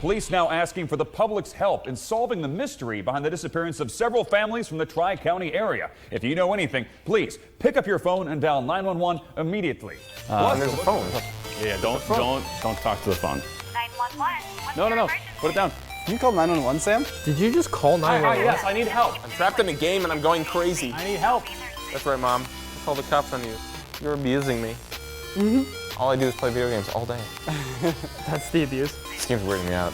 Police now asking for the public's help in solving the mystery behind the disappearance of several families from the Tri-County area. If you know anything, please pick up your phone and dial 911 immediately. And there's a phone. Yeah, don't talk to the phone. 911. No. Put it down. You called 911, Sam? Did you just call 911? Yes, I need help. I'm trapped in a game and I'm going crazy. I need help. That's right, Mom. I called the cops on you. You're abusing me. All I do is play video games all day. That's the abuse. This game's weirding me out.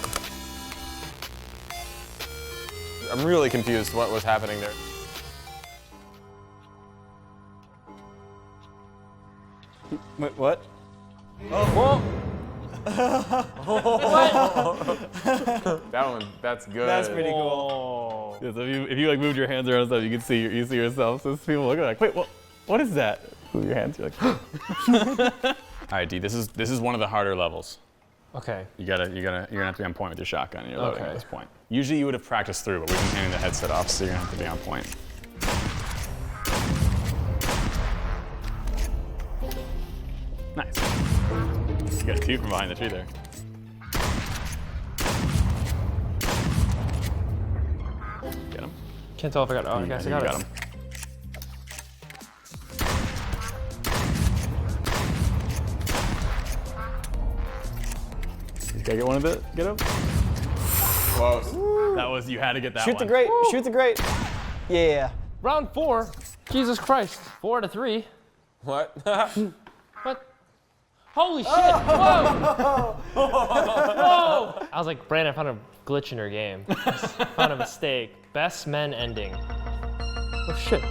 I'm really confused what was happening there. Wait, what? That's good. That's pretty cool. Yeah, so if you like moved your hands around and stuff, you can see yourself. So people look like, wait, what is that? Move your hands. You're like, all right, D. This is one of the harder levels. Okay. You're gonna have to be on point with your shotgun. And you're loading Okay. at this point. Usually you would have practiced through, but we've been handing the headset off, so you're gonna have to be on point. Nice. You got two from behind the tree there. Get him. Can't tell if I got. Oh, I guess I got him. Gotta get one of it. Get him. Close. That was, you had to get that Shoot one. the grate. Shoot the grate. Yeah. Round 4. Jesus Christ. 4 out of 3. What? What? Holy shit! Whoa! Whoa! I was like, Brandon, I found a glitch in your game. I found a mistake. Best men ending. Oh shit.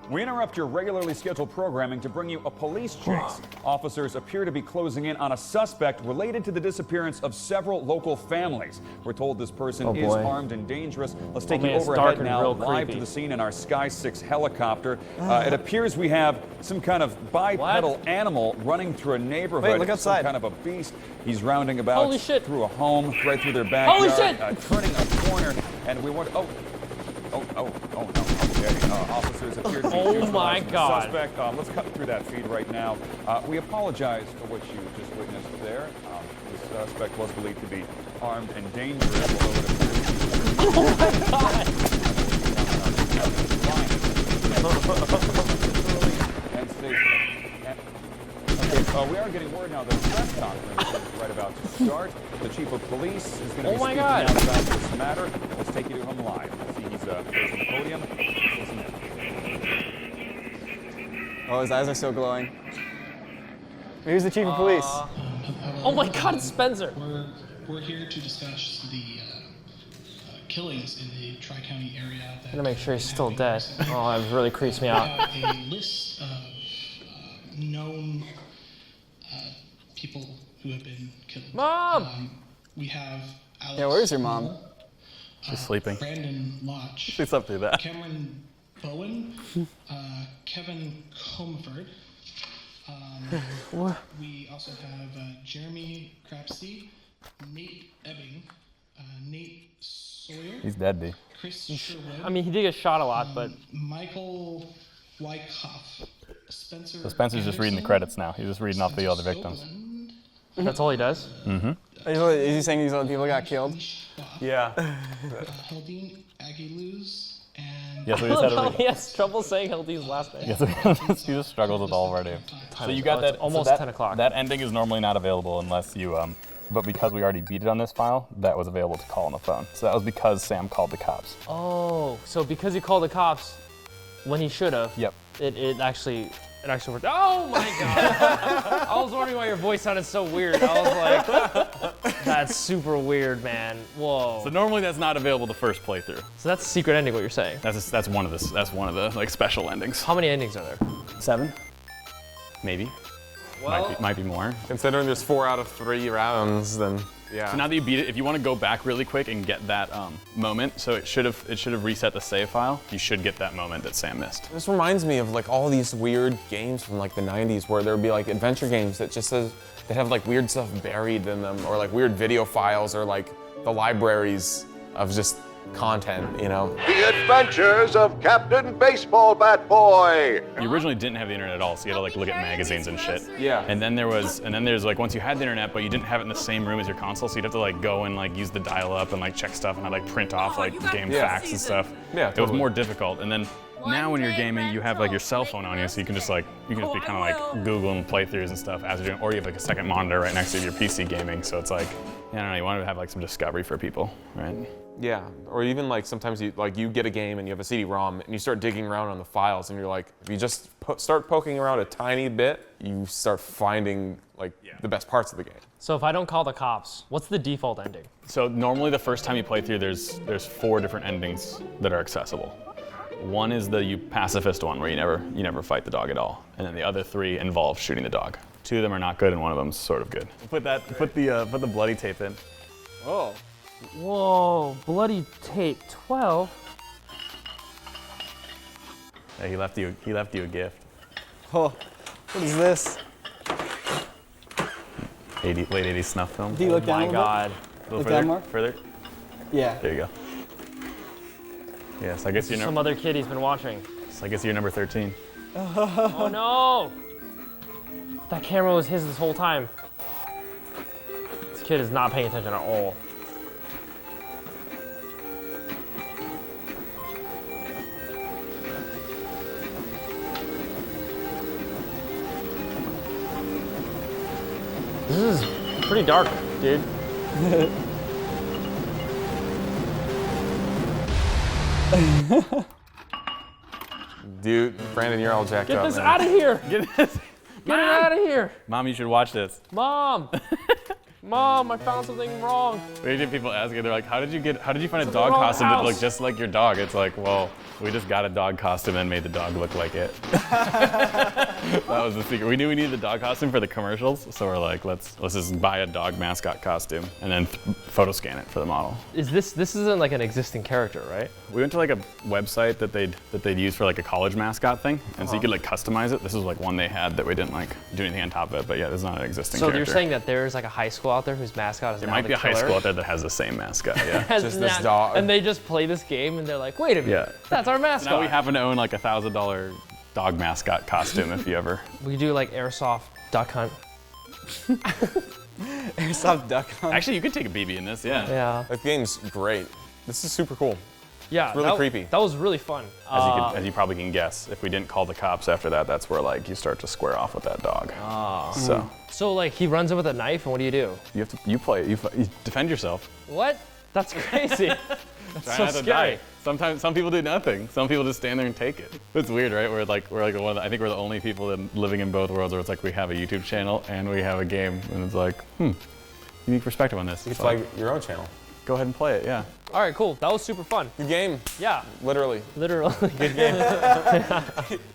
We interrupt your regularly scheduled programming to bring you a police chase. Officers appear to be closing in on a suspect related to the disappearance of several local families. We're told this person is armed and dangerous. Let's take you man, it's dark overhead and now, real live to creepy. the scene in our Sky 6 helicopter. It appears we have some kind of bipedal animal running through a neighborhood. Wait, look outside. Some kind of a beast. He's rounding about Holy shit. through a home, right through their backyard. Holy shit. Turning a corner, and we want. Oh, no. Okay. Officers appear to be Oh my neutralizing the God. suspect. Let's cut through that feed right now. We apologize for what you just witnessed there. The suspect was believed to be armed and dangerous, although it appears Oh my god! and okay, we are getting word now that the press conference is right about to start. The chief of police is going to be speaking out about this matter. Let's take you to him live. See, he's facing the podium. Listen in. Oh, his eyes are so glowing. Here's the chief of police. Oh my god, it's Spencer! We're here to discuss the killings in the Tri-County area. I'm gonna make sure he's still dead. Oh, that really creeps me out. We have a list of known people who have been killed. Mom! We have Alex. Yeah, where's your mom? Moore, She's sleeping. Brandon Lodge. She's up to that. Cameron Bowen. Kevin Comfort. We also have Jeremy Crapsey, Nate Ebbing, Nate Sawyer, He's dead, D. Chris Sherwood, I mean, he did get shot a lot, but Michael Wyckoff, Spencer. So Spencer's just reading the Anderson, credits now. He's just reading off the other victims. Soland, that's all he does? Is he saying these other people got killed? Yeah. Heldine Aguiluz, and Yes, we just had a He has trouble saying Hildy's last name. Yes, he just struggles with all of our names. So you got Oh, that. it's almost so that, 10 o'clock. That ending is normally not available unless you but because we already beat it on this file, that was available to call on the phone. So that was because Sam called the cops. Oh, so because he called the cops when he should have, Yep. it actually worked. Oh my god! I was wondering why your voice sounded so weird. I was like, that's super weird, man. Whoa. So normally that's not available the first playthrough. So that's the secret ending, what you're saying. That's one of the like special endings. How many endings are there? 7? Maybe. Well, Might be more. Considering there's 4 out of 3 rounds, then yeah. So now that you beat it, if you want to go back really quick and get that moment, so it should have reset the save file. You should get that moment that Sam missed. This reminds me of like all these weird games from like the 90s where there'd be like adventure games that just says they have like weird stuff buried in them, or like weird video files, or like the libraries of just content, you know? The Adventures of Captain Baseball Bat Boy. You originally didn't have the internet at all, so you had to like look at magazines and shit. Yeah. And then there's like once you had the internet, but you didn't have it in the same room as your console, so you'd have to like go and like use the dial-up and like check stuff and like print off like game facts and stuff. Yeah, It was more difficult. And then now when you're gaming, you have like your cell phone on you, so you can just be kind of like Googling playthroughs and stuff as you're doing, or you have like a second monitor right next to your PC gaming, so it's like, I don't know, you want to have like some discovery for people, right? Yeah, or even like sometimes you get a game and you have a CD-ROM and you start digging around on the files and you're like, if you just start poking around a tiny bit, you start finding like the best parts of the game. So if I don't call the cops, what's the default ending? So normally the first time you play through, there's 4 different endings that are accessible. One is the you pacifist one where you never fight the dog at all, and then the other 3 involve shooting the dog. 2 of them are not good, and 1 of them's sort of good. Put the bloody tape in. Oh. Whoa, bloody tape 12. Yeah, he left you a gift. Oh. What is this? Late 80s snuff film. Do you look down My a God. A little look further. down more? Further. Yeah. There you go. Yes, I guess you're Some other kid he's been watching. So I guess you're number 13. Oh no! That camera was his this whole time. This kid is not paying attention at all. This is pretty dark, dude. Dude, Brandon, you're all jacked Get up, this man. out of here! Get this. Get it out of here! Mom, you should watch this. Mom! Mom, I found something wrong. We get people asking, they're like, how did you find a dog wrong costume that house. looked just like your dog? It's like, well, we just got a dog costume and made the dog look like it. That was the secret. We knew we needed the dog costume for the commercials, so we're like, let's just buy a dog mascot costume and then photo scan it for the model. This isn't like an existing character, right? We went to like a website that they'd use for like a college mascot thing, and so you could like customize it. This was like one they had that we didn't like do anything on top of it, but yeah, this is not an existing So character. you're saying that there's like a high school out there whose mascot is there now might the be a high killer? school out there that has the same mascot, yeah. Has Just this not- dog. And they just play this game and they're like, wait a minute, Yeah. that's our mascot. Now we happen to own like a $1,000 dog mascot costume if you ever. We could do like airsoft duck hunt. Airsoft duck hunt. Actually, you could take a BB in this, yeah. Yeah. That game's great. This is super cool. Yeah. really that- creepy. That was really fun. As you probably can guess, if we didn't call the cops after that, that's where like you start to square off with that dog. So So like he runs in with a knife and what do? you defend yourself. What? That's crazy. That's Try so not to scary. die. Sometimes some people do nothing. Some people just stand there and take it. It's weird, right? We're like I think we're the only people that living in both worlds where it's like we have a YouTube channel and we have a game, and it's like, unique perspective on this. It's So, like your own channel. go ahead and play it, yeah. All right, cool. That was super fun. Good game, Yeah, literally. literally.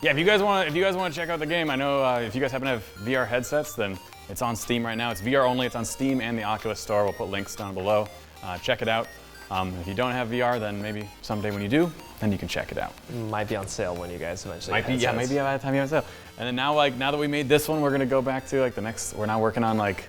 Yeah, if you guys want to check out the game, I know if you guys happen to have VR headsets, then it's on Steam right now. It's VR only. It's on Steam and the Oculus Store. We'll put links down below. Check it out. If you don't have VR, then maybe someday when you do, then you can check it out. Might be on sale when you guys eventually. Might be, get yeah, headsets. maybe by the time you have it. And then now that we made this one, we're gonna go back to like the next. We're now working on like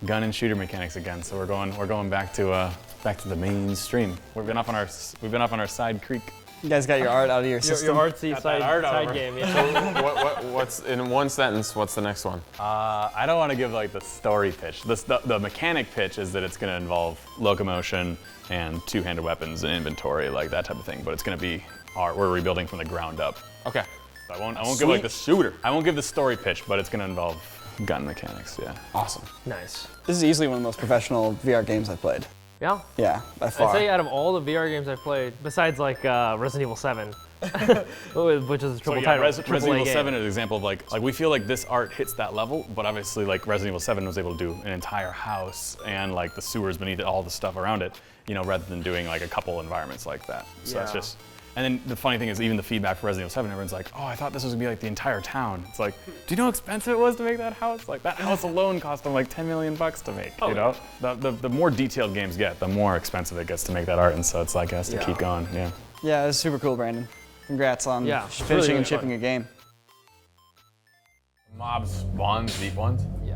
gun and shooter mechanics again. So we're going back to the mainstream. We've been up on our side creek. You guys got your art out of your system. Your artsy Got side, that art side over. game. Yeah. What's in one sentence? What's the next one? I don't want to give like the story pitch. The mechanic pitch is that it's going to involve locomotion and two-handed weapons and inventory, like that type of thing. But it's going to be we're rebuilding from the ground up. Okay. So I won't give like the shooter. I won't give the story pitch, but it's going to involve gun mechanics. Yeah. Awesome. Nice. This is easily one of the most professional VR games I've played. Yeah. Yeah, by I'd far. say out of all the VR games I've played, besides like Resident Evil 7, which is a triple title, Resident AAA Evil game. 7 is an example of like we feel like this art hits that level, but obviously like Resident Evil 7 was able to do an entire house and like the sewers beneath it, all the stuff around it, rather than doing like a couple environments like that. So that's Yeah. just. And then the funny thing is, even the feedback for Resident Evil 7, everyone's like, oh, I thought this was gonna be like the entire town. It's like, do you know how expensive it was to make that house? Like that house alone cost them like $10 million to make, you know? The more detailed games get, the more expensive it gets to make that art, and so it's like, it has to keep going, yeah. Yeah, it was super cool, Brandon. Congrats on Yeah, it's finishing really and fun. shipping a game. Mobs, spawns, deep ones. Yeah.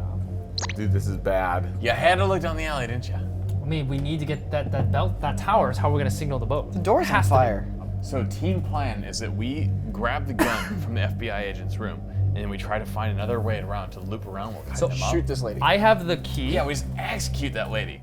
Dude, this is bad. You had to look down the alley, didn't you? I mean, we need to get that belt, that tower is how we're gonna signal the boat. The door's on fire. So team plan is that we grab the gun from the FBI agent's room, and then we try to find another way around to loop around. We'll So shoot this lady. I have the key. Yeah, we just execute that lady.